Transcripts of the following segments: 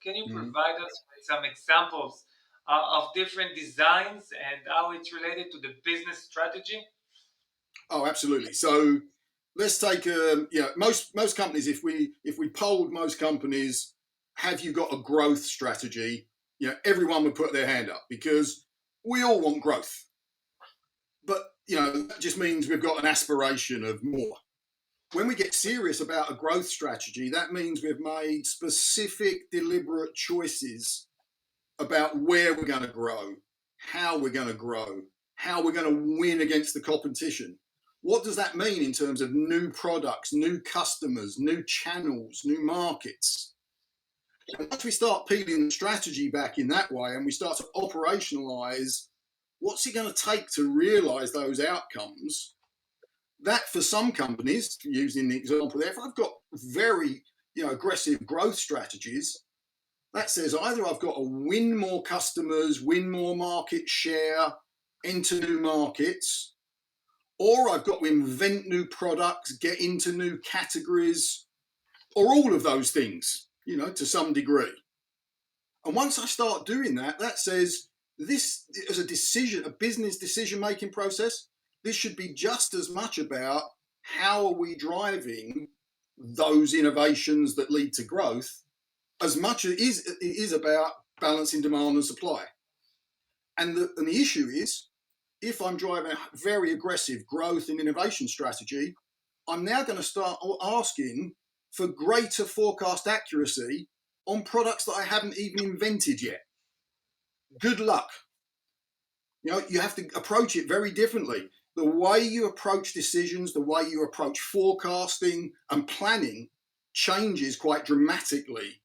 can you Mhm. provide us with some examples of different designs and how it's related to the business strategy? Oh, absolutely. So let's take most companies. If we polled most companies, have you got a growth strategy? Everyone would put their hand up because we all want growth. But that just means we've got an aspiration of more. When we get serious about a growth strategy, that means we've made specific, deliberate choices about where we're going to grow, how we're going to grow, how we're going to win against the competition. What does that mean in terms of new products, new customers, new channels, new markets? And once we start peeling the strategy back in that way and we start to operationalize what's it going to take to realize those outcomes, that for some companies, using the example there, if I've got very aggressive growth strategies, that says either I've got to win more customers, win more market share, enter new markets, or I've got to invent new products, get into new categories, or all of those things, to some degree. And once I start doing that, that says this as a business decision-making process, this should be just as much about how are we driving those innovations that lead to growth as much as it is about balancing demand and supply. And the issue is, if I'm driving a very aggressive growth and innovation strategy, I'm now going to start asking for greater forecast accuracy on products that I haven't even invented yet. Good luck. You have to approach it very differently. The way you approach decisions, the way you approach forecasting and planning changes quite dramatically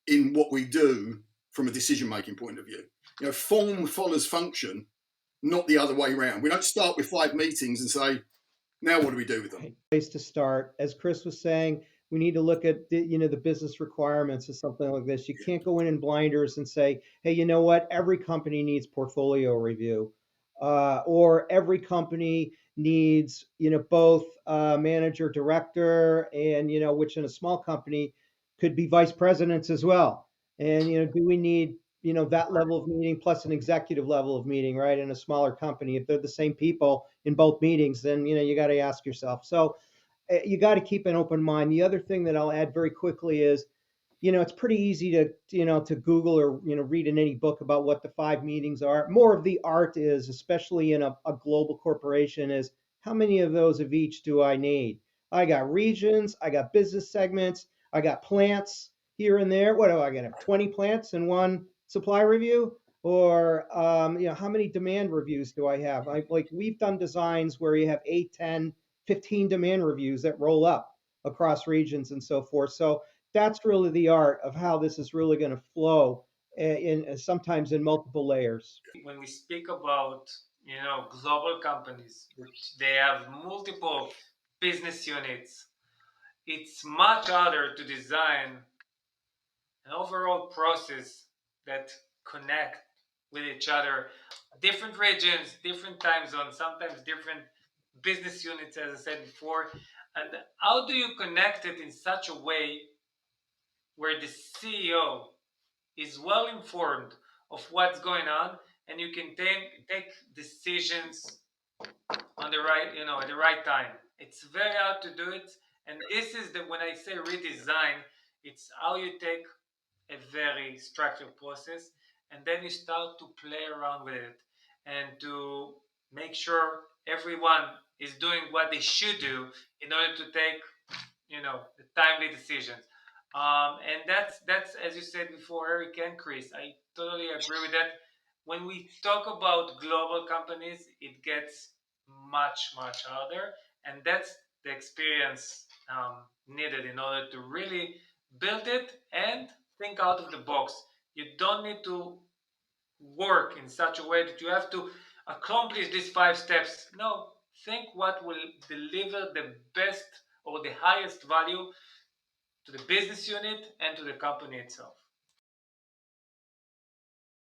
in what we do from a decision-making point of view. Form follows function, not the other way around. We don't start with 5 meetings and say, now what do we do with them? Place to start. As Chris was saying, we need to look at the business requirements of something like this. You can't go in blinders and say, hey, you know what? Every company needs portfolio review, or every company needs both manager, director, and which in a small company could be vice presidents as well. And do we need that level of meeting plus an executive level of meeting, right? In a smaller company, if they're the same people in both meetings, then you got to ask yourself. So you got to keep an open mind. The other thing that I'll add very quickly is, it's pretty easy to to Google or read in any book about what the 5 meetings are. More of the art is, especially in a global corporation, is how many of those of each do I need? I got regions, I got business segments, I got plants here and there. What do I got? 20 plants in one supply review? Or how many demand reviews do I have? Like we've done designs where you have 8, 10, 15 demand reviews that roll up across regions and so forth. So that's really the art of how this is really going to flow in sometimes in multiple layers. When we speak about global companies, which they have multiple business units, it's much harder to design an overall process that connect with each other. Different regions, different time zones, sometimes different business units, as I said before. And how do you connect it in such a way where the CEO is well informed of what's going on, and you can take decisions on the right, at the right time. It's very hard to do it, and this is when I say redesign, it's how you take a very structured process and then you start to play around with it and to make sure everyone is doing what they should do in order to take the timely decisions. And that's as you said before, Eric and Chris, I totally agree with that. When we talk about global companies, it gets much harder, and that's the experience needed in order to really build it and think out of the box. You don't need to work in such a way that you have to accomplish these 5 steps. No, think what will deliver the best or the highest value to the business unit and to the company itself.